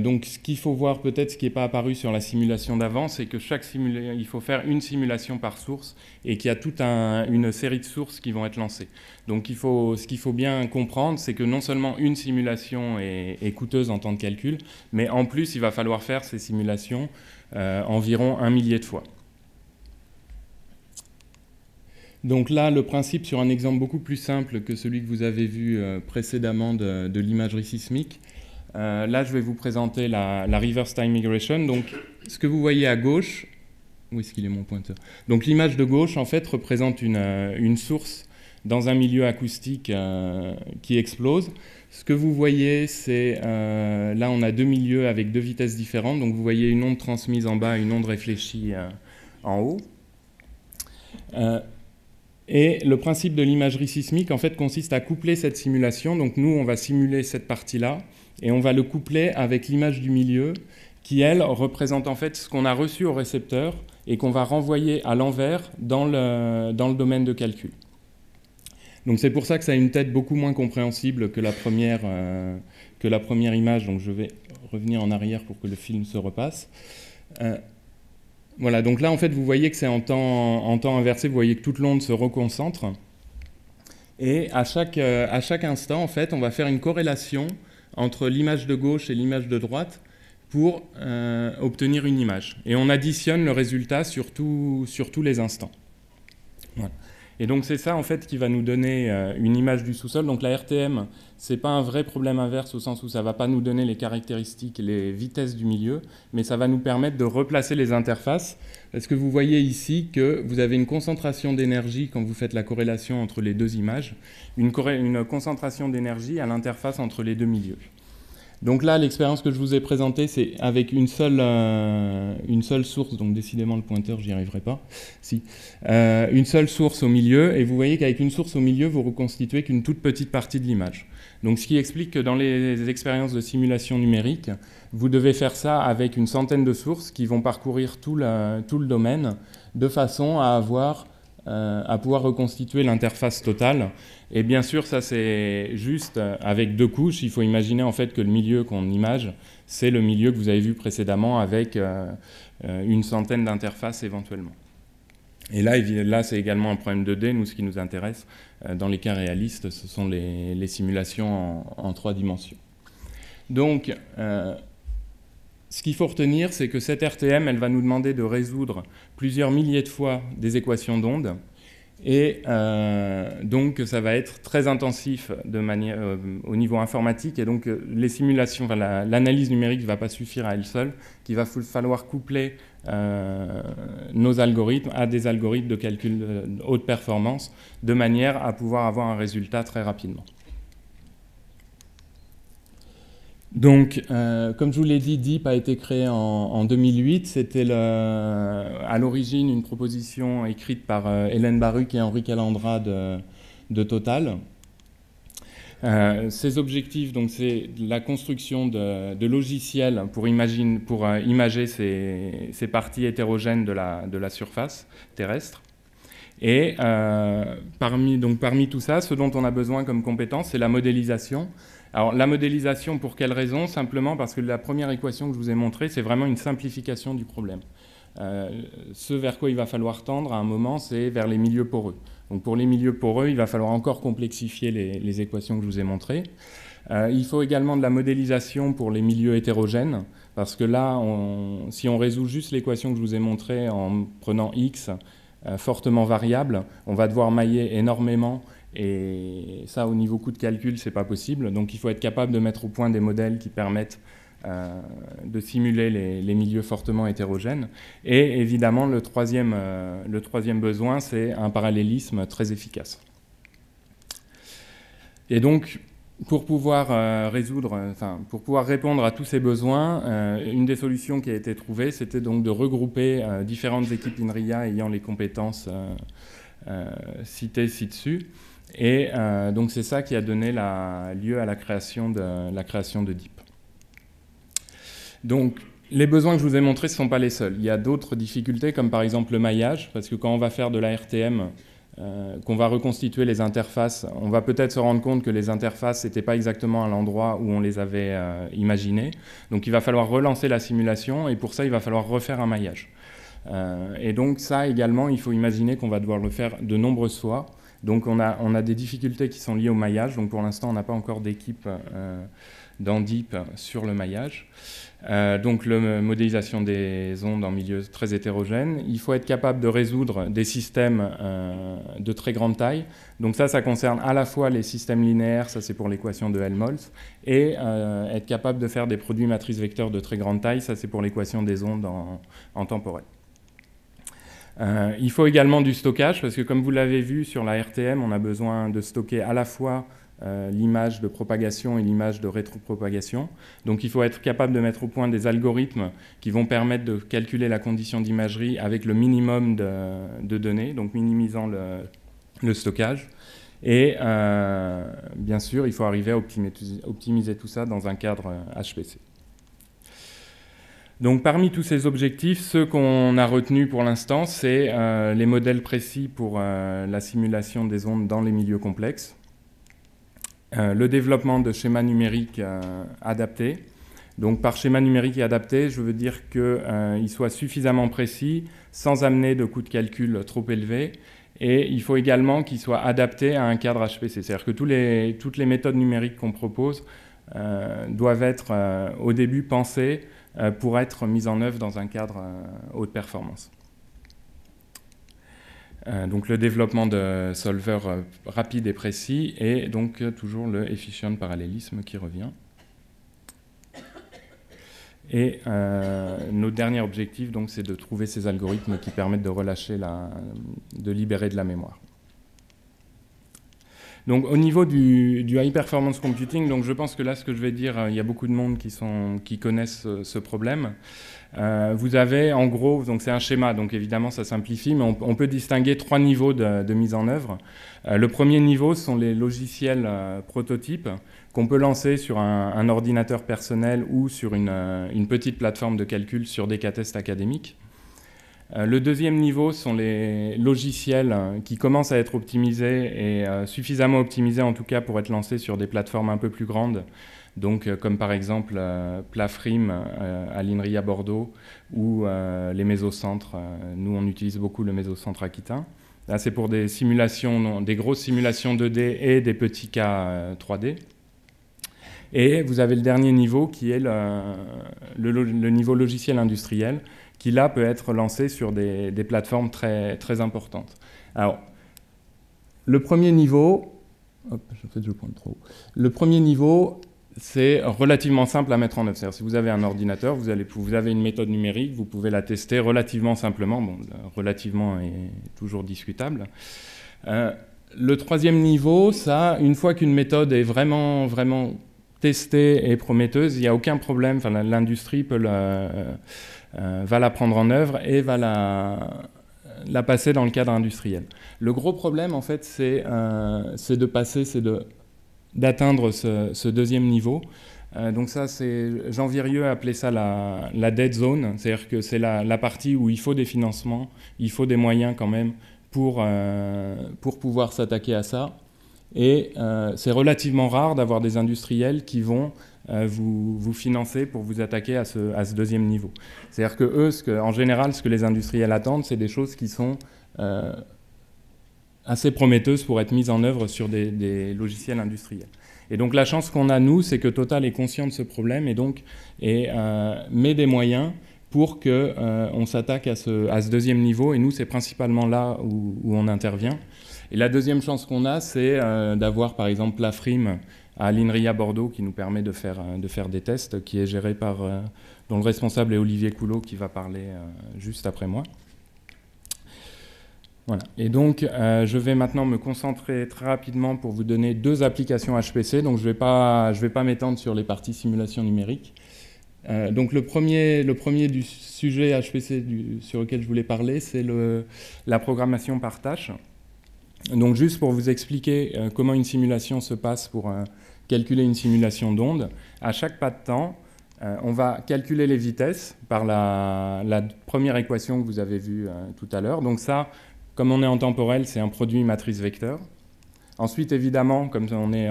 donc ce qu'il faut voir peut-être, ce qui n'est pas apparu sur la simulation d'avant, c'est que il faut faire une simulation par source et qu'il y a toute une série de sources qui vont être lancées. Donc ce qu'il faut bien comprendre, c'est que non seulement une simulation est coûteuse en temps de calcul, mais en plus il va falloir faire ces simulations environ 1 millier de fois. Donc là, le principe sur un exemple beaucoup plus simple que celui que vous avez vu précédemment de l'imagerie sismique. Là, je vais vous présenter la reverse time migration. Donc, ce que vous voyez à gauche, où est-ce qu'il est mon pointeur? Donc, l'image de gauche, en fait, représente une source dans un milieu acoustique qui explose. Ce que vous voyez, c'est là, on a deux milieux avec deux vitesses différentes. Donc, vous voyez une onde transmise en bas, une onde réfléchie en haut. Et le principe de l'imagerie sismique, en fait, consiste à coupler cette simulation. Donc, nous, on va simuler cette partie-là. Et on va le coupler avec l'image du milieu qui, elle, représente en fait ce qu'on a reçu au récepteur et qu'on va renvoyer à l'envers dans le domaine de calcul. Donc c'est pour ça que ça a une tête beaucoup moins compréhensible que la première image. Donc je vais revenir en arrière pour que le film se repasse. Voilà, donc là en fait vous voyez que c'est en temps inversé, vous voyez que toute l'onde se reconcentre. Et à chaque instant, en fait, on va faire une corrélation entre l'image de gauche et l'image de droite pour obtenir une image. Et on additionne le résultat sur tous les instants. Voilà. Et donc c'est ça en fait qui va nous donner une image du sous-sol. Donc la RTM, c'est pas un vrai problème inverse au sens où ça va pas nous donner les caractéristiques, les vitesses du milieu, mais ça va nous permettre de replacer les interfaces. Parce que vous voyez ici que vous avez une concentration d'énergie quand vous faites la corrélation entre les deux images, une concentration d'énergie à l'interface entre les deux milieux. Donc là, l'expérience que je vous ai présentée, c'est avec une seule source, donc décidément le pointeur, j'y arriverai pas. Si. Une seule source au milieu, et vous voyez qu'avec une source au milieu, vous reconstituez qu'une toute petite partie de l'image. Donc ce qui explique que dans les expériences de simulation numérique, vous devez faire ça avec une centaine de sources qui vont parcourir tout le domaine, de façon à pouvoir reconstituer l'interface totale. Et bien sûr, ça c'est juste avec deux couches. Il faut imaginer en fait que le milieu qu'on image, c'est le milieu que vous avez vu précédemment avec une centaine d'interfaces éventuellement. Et là c'est également un problème 2D. Nous, ce qui nous intéresse dans les cas réalistes, ce sont les simulations en 3 dimensions. Donc, ce qu'il faut retenir, c'est que cette RTM, elle va nous demander de résoudre plusieurs milliers de fois des équations d'onde. Et donc, ça va être très intensif au niveau informatique. Et donc, les simulations, l'analyse numérique ne va pas suffire à elle seule, qu'il va falloir coupler nos algorithmes à des algorithmes de calcul de haute performance, de manière à pouvoir avoir un résultat très rapidement. Donc, comme je vous l'ai dit, DEEP a été créé en 2008. C'était à l'origine une proposition écrite par Hélène Baruch et Henri Calandra de Total. Ces objectifs, donc, c'est la construction de logiciels pour imager ces parties hétérogènes de la surface terrestre. Et parmi tout ça, ce dont on a besoin comme compétence, c'est la modélisation. Alors la modélisation, pour quelle raison? Simplement parce que la première équation que je vous ai montrée, c'est vraiment une simplification du problème. Ce vers quoi il va falloir tendre à un moment, c'est vers les milieux poreux. Donc pour les milieux poreux, il va falloir encore complexifier les équations que je vous ai montrées. Il faut également de la modélisation pour les milieux hétérogènes, parce que là, si on résout juste l'équation que je vous ai montrée en prenant x fortement variable, on va devoir mailler énormément. Et ça, au niveau coût de calcul, c'est pas possible. Donc il faut être capable de mettre au point des modèles qui permettent de simuler les milieux fortement hétérogènes. Et évidemment, le troisième besoin, c'est un parallélisme très efficace. Et donc, pour pouvoir répondre à tous ces besoins, une des solutions qui a été trouvée, c'était donc de regrouper différentes équipes INRIA ayant les compétences citées ci-dessus. Et donc c'est ça qui a donné lieu à la création de DEEP. Donc les besoins que je vous ai montrés, ce ne sont pas les seuls. Il y a d'autres difficultés, comme par exemple le maillage, parce que quand on va faire de la RTM, qu'on va reconstituer les interfaces, on va peut-être se rendre compte que les interfaces n'étaient pas exactement à l'endroit où on les avait imaginées. Donc il va falloir relancer la simulation, et pour ça, il va falloir refaire un maillage. Et donc ça également, il faut imaginer qu'on va devoir le faire de nombreuses fois. Donc on a des difficultés qui sont liées au maillage. Donc pour l'instant, on n'a pas encore d'équipe dans DEEP sur le maillage. Donc la modélisation des ondes en milieu très hétérogène. Il faut être capable de résoudre des systèmes de très grande taille. Donc ça concerne à la fois les systèmes linéaires, ça c'est pour l'équation de Helmholtz, et être capable de faire des produits matrices vecteurs de très grande taille, ça c'est pour l'équation des ondes en temporel. Il faut également du stockage, parce que comme vous l'avez vu sur la RTM, on a besoin de stocker à la fois l'image de propagation et l'image de rétropropagation. Donc il faut être capable de mettre au point des algorithmes qui vont permettre de calculer la condition d'imagerie avec le minimum de données, donc minimisant le stockage. Et bien sûr, il faut arriver à optimiser tout ça dans un cadre HPC. Donc parmi tous ces objectifs, ceux qu'on a retenus pour l'instant, c'est les modèles précis pour la simulation des ondes dans les milieux complexes, le développement de schémas numériques adaptés. Donc par schéma numérique adapté, je veux dire qu'il soit suffisamment précis, sans amener de coûts de calcul trop élevés, et il faut également qu'il soit adapté à un cadre HPC. C'est-à-dire que toutes les méthodes numériques qu'on propose doivent être au début pensées pour être mise en œuvre dans un cadre haute performance. Donc le développement de solvers rapides et précis et donc toujours le efficient parallélisme qui revient. Et notre dernier objectif, donc, c'est de trouver ces algorithmes qui permettent de relâcher, de libérer de la mémoire. Donc au niveau du high performance computing, donc je pense que là ce que je vais dire, il y a beaucoup de monde qui connaissent ce problème. Vous avez en gros, donc c'est un schéma, donc évidemment ça simplifie, mais on peut distinguer 3 niveaux de mise en œuvre. Le premier niveau sont les logiciels prototypes qu'on peut lancer sur un ordinateur personnel ou sur une petite plateforme de calcul sur des cas tests académiques. Le deuxième niveau sont les logiciels qui commencent à être optimisés et suffisamment optimisés en tout cas pour être lancés sur des plateformes un peu plus grandes, donc comme par exemple Plafrim à l'INRIA Bordeaux ou les mésocentres. Nous on utilise beaucoup le mésocentre aquitain. Là c'est pour des simulations, des grosses simulations 2D et des petits cas 3D. Et vous avez le dernier niveau qui est le niveau logiciel industriel, qui là peut être lancé sur des plateformes très, très importantes. Alors, le premier niveau, le premier niveau, c'est relativement simple à mettre en œuvre. C'est-à-dire, si vous avez un ordinateur, vous avez une méthode numérique, vous pouvez la tester relativement simplement. Bon, relativement est toujours discutable. Le troisième niveau, ça, une fois qu'une méthode est vraiment testée et prometteuse, il n'y a aucun problème. Enfin, l'industrie va la prendre en œuvre et va la passer dans le cadre industriel. Le gros problème, en fait, c'est d'atteindre ce deuxième niveau. Donc ça, Jean Virieux appelait ça la dead zone, c'est-à-dire que c'est la partie où il faut des financements, il faut des moyens quand même pour pouvoir s'attaquer à ça. Et c'est relativement rare d'avoir des industriels qui vont vous financer pour vous attaquer à ce deuxième niveau. C'est-à-dire que eux, en général, ce que les industriels attendent, c'est des choses qui sont assez prometteuses pour être mises en œuvre sur des logiciels industriels. Et donc la chance qu'on a, nous, c'est que Total est conscient de ce problème et donc met des moyens pour qu'on s'attaque à ce deuxième niveau. Et nous, c'est principalement là où on intervient. Et la deuxième chance qu'on a, c'est d'avoir, par exemple, l'AFRIM à l'INRIA Bordeaux, qui nous permet de faire des tests, qui est géré dont le responsable est Olivier Coulot, qui va parler juste après moi. Voilà. Et donc, je vais maintenant me concentrer très rapidement pour vous donner 2 applications HPC. Donc, je vais pas m'étendre sur les parties simulation numérique. Donc, le premier du sujet HPC sur lequel je voulais parler, c'est la programmation par tâche. Donc, juste pour vous expliquer comment une simulation se passe pour calculer une simulation d'onde, à chaque pas de temps, on va calculer les vitesses par la première équation que vous avez vue tout à l'heure. Donc ça, comme on est en temporel, c'est un produit matrice vecteur. Ensuite, évidemment, comme on est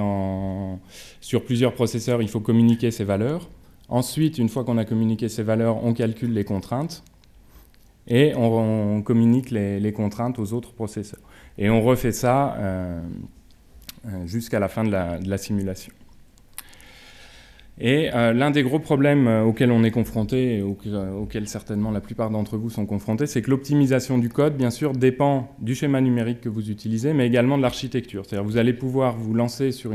sur plusieurs processeurs, il faut communiquer ces valeurs. Ensuite, une fois qu'on a communiqué ces valeurs, on calcule les contraintes et on communique les contraintes aux autres processeurs. Et on refait ça jusqu'à la fin de la simulation. Et l'un des gros problèmes auxquels on est confronté, et auxquels certainement la plupart d'entre vous sont confrontés, c'est que l'optimisation du code, bien sûr, dépend du schéma numérique que vous utilisez, mais également de l'architecture. C'est-à-dire que vous allez pouvoir vous lancer sur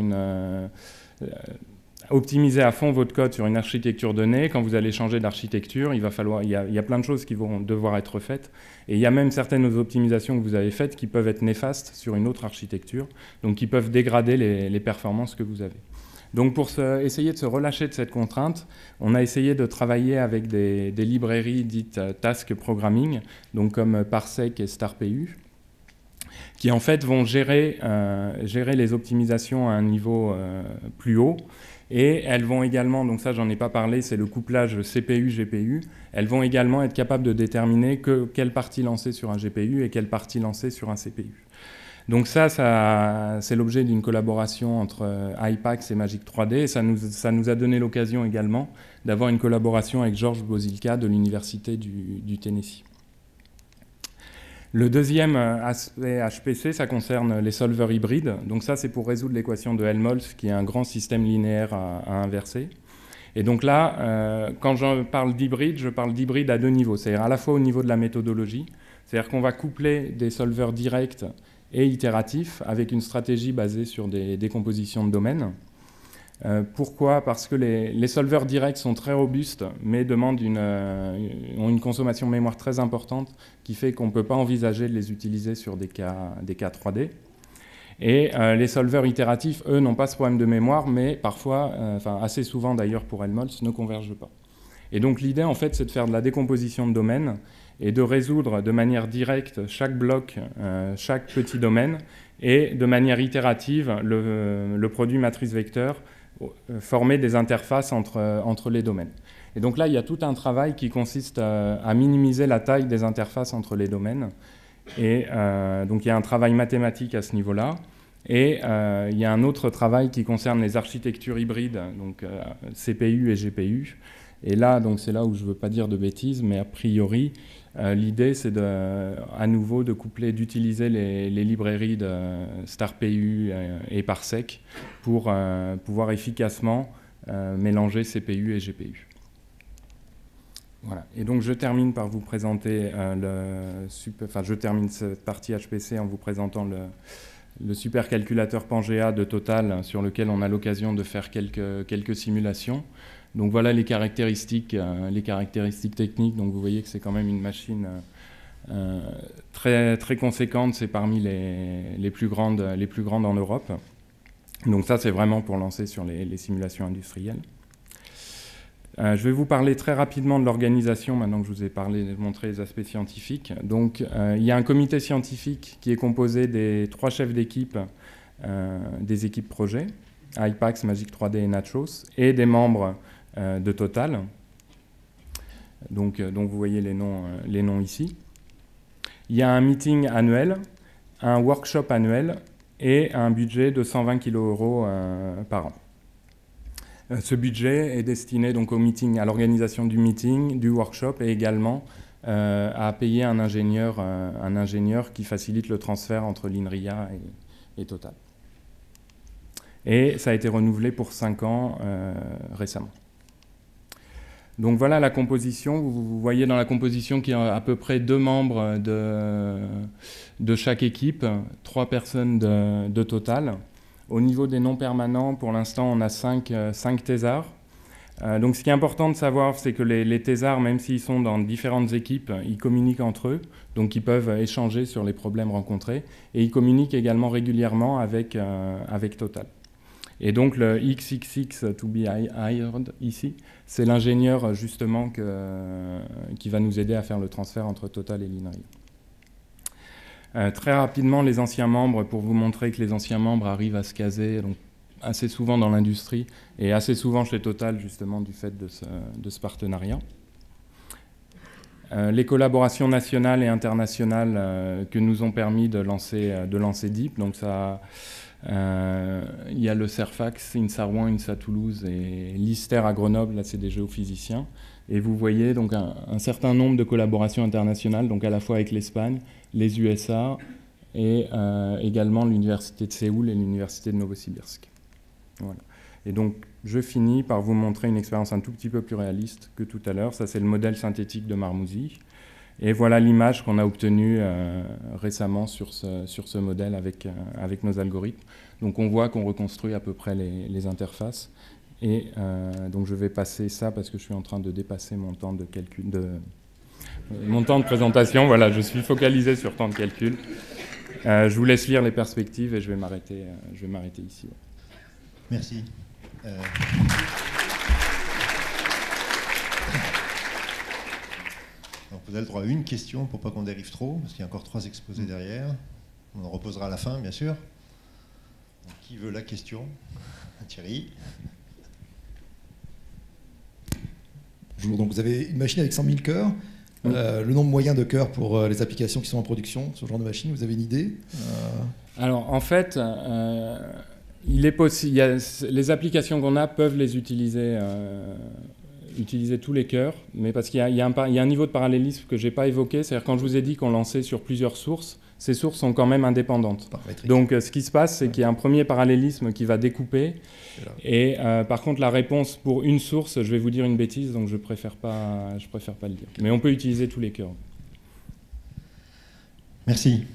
optimiser à fond votre code sur une architecture donnée. Quand vous allez changer d'architecture, il y a plein de choses qui vont devoir être faites. Et il y a même certaines optimisations que vous avez faites qui peuvent être néfastes sur une autre architecture, donc qui peuvent dégrader les performances que vous avez. Donc pour essayer de se relâcher de cette contrainte, on a essayé de travailler avec des librairies dites task programming, donc comme Parsec et StarPU, qui en fait vont gérer les optimisations à un niveau plus haut. Et elles vont également, donc ça j'en ai pas parlé, c'est le couplage CPU-GPU, elles vont également être capables de déterminer quelle partie lancer sur un GPU et quelle partie lancer sur un CPU. Donc ça c'est l'objet d'une collaboration entre IPAX et Magic 3D, et ça nous a donné l'occasion également d'avoir une collaboration avec Georges Bozilka de l'Université du Tennessee. Le deuxième aspect HPC, ça concerne les solvers hybrides. Donc ça, c'est pour résoudre l'équation de Helmholtz, qui est un grand système linéaire à inverser. Et donc là, quand je parle d'hybride, je parle d'hybride à 2 niveaux. C'est-à-dire à la fois au niveau de la méthodologie, c'est-à-dire qu'on va coupler des solvers directs et itératifs avec une stratégie basée sur des décompositions de domaines. Pourquoi ? Parce que les solvers directs sont très robustes, mais ont une consommation de mémoire très importante, qui fait qu'on ne peut pas envisager de les utiliser sur des cas 3D. Et les solvers itératifs, eux, n'ont pas ce problème de mémoire, mais parfois, assez souvent d'ailleurs pour Helmholtz, ne convergent pas. Et donc l'idée, en fait, c'est de faire de la décomposition de domaines et de résoudre de manière directe chaque bloc, chaque petit domaine, et de manière itérative le produit matrice vecteur, former des interfaces entre les domaines. Et donc là, il y a tout un travail qui consiste à minimiser la taille des interfaces entre les domaines. Et donc il y a un travail mathématique à ce niveau-là. Et il y a un autre travail qui concerne les architectures hybrides, donc CPU et GPU. Et là, donc c'est là où je ne veux pas dire de bêtises, mais a priori, l'idée c'est à nouveau d'utiliser les librairies de StarPU et Parsec pour pouvoir efficacement mélanger CPU et GPU. Voilà. Et donc je termine par vous présenter je termine cette partie HPC en vous présentant le supercalculateur Pangea de Total, sur lequel on a l'occasion de faire quelques simulations. Donc voilà les caractéristiques techniques. Donc vous voyez que c'est quand même une machine très, très conséquente. C'est parmi les plus grandes en Europe. Donc ça, c'est vraiment pour lancer sur les simulations industrielles. Je vais vous parler très rapidement de l'organisation, maintenant que je vous ai montré les aspects scientifiques. Donc, il y a un comité scientifique qui est composé des 3 chefs d'équipe des équipes projets, IPAX, Magic 3D et Natros, et des membres de Total. Donc vous voyez les noms ici. Il y a un meeting annuel, un workshop annuel et un budget de 120 kg € par an. Ce budget est destiné donc au meeting, à l'organisation du meeting, du workshop et également à payer un ingénieur qui facilite le transfert entre l'INRIA et Total. Et ça a été renouvelé pour 5 ans récemment. Donc voilà la composition. Vous voyez dans la composition qu'il y a à peu près 2 membres de chaque équipe, 3 personnes de Total. Au niveau des non permanents, pour l'instant, on a 5 thésards. Donc ce qui est important de savoir, c'est que les thésards, même s'ils sont dans différentes équipes, ils communiquent entre eux, donc ils peuvent échanger sur les problèmes rencontrés, et ils communiquent également régulièrement avec Total. Et donc le XXX to be hired ici, c'est l'ingénieur justement qui va nous aider à faire le transfert entre Total et l'INRIA. Très rapidement, les anciens membres, pour vous montrer que les anciens membres arrivent à se caser donc, assez souvent dans l'industrie et assez souvent chez Total, justement, du fait de ce partenariat. Les collaborations nationales et internationales que nous ont permis de lancer DEEP. Donc ça, il y a le CERFAX, INSA Rouen, INSA Toulouse et l'ISTER à Grenoble, là c'est des géophysiciens. Et vous voyez donc un certain nombre de collaborations internationales, donc à la fois avec l'Espagne, les USA et également l'Université de Séoul et l'Université de Novosibirsk. Voilà. Et donc, je finis par vous montrer une expérience un tout petit peu plus réaliste que tout à l'heure. Ça, c'est le modèle synthétique de Marmouzy. Et voilà l'image qu'on a obtenue récemment sur ce modèle avec nos algorithmes. Donc, on voit qu'on reconstruit à peu près les interfaces. Et donc, je vais passer ça parce que je suis en train de dépasser mon temps de calcul, mon temps de présentation. Voilà, je suis focalisé sur temps de calcul. Je vous laisse lire les perspectives et je vais m'arrêter ici. Ouais. Merci. Donc vous avez le droit à une question pour pas qu'on dérive trop, parce qu'il y a encore 3 exposés derrière. On en reposera à la fin, bien sûr. Donc, qui veut la question? Thierry. Bonjour, donc vous avez une machine avec 100 000 cœurs. Le nombre moyen de cœurs pour les applications qui sont en production, ce genre de machine, vous avez une idée? Alors, en fait, il est possible, les applications qu'on a peuvent les utiliser tous les cœurs, mais parce qu'il y a un niveau de parallélisme que je n'ai pas évoqué, c'est-à-dire quand je vous ai dit qu'on lançait sur plusieurs sources, ces sources sont quand même indépendantes. Donc ce qui se passe, c'est qu'il y a un premier parallélisme qui va découper, et par contre la réponse pour une source, je vais vous dire une bêtise, donc je préfère pas le dire. Mais on peut utiliser tous les cœurs. Merci.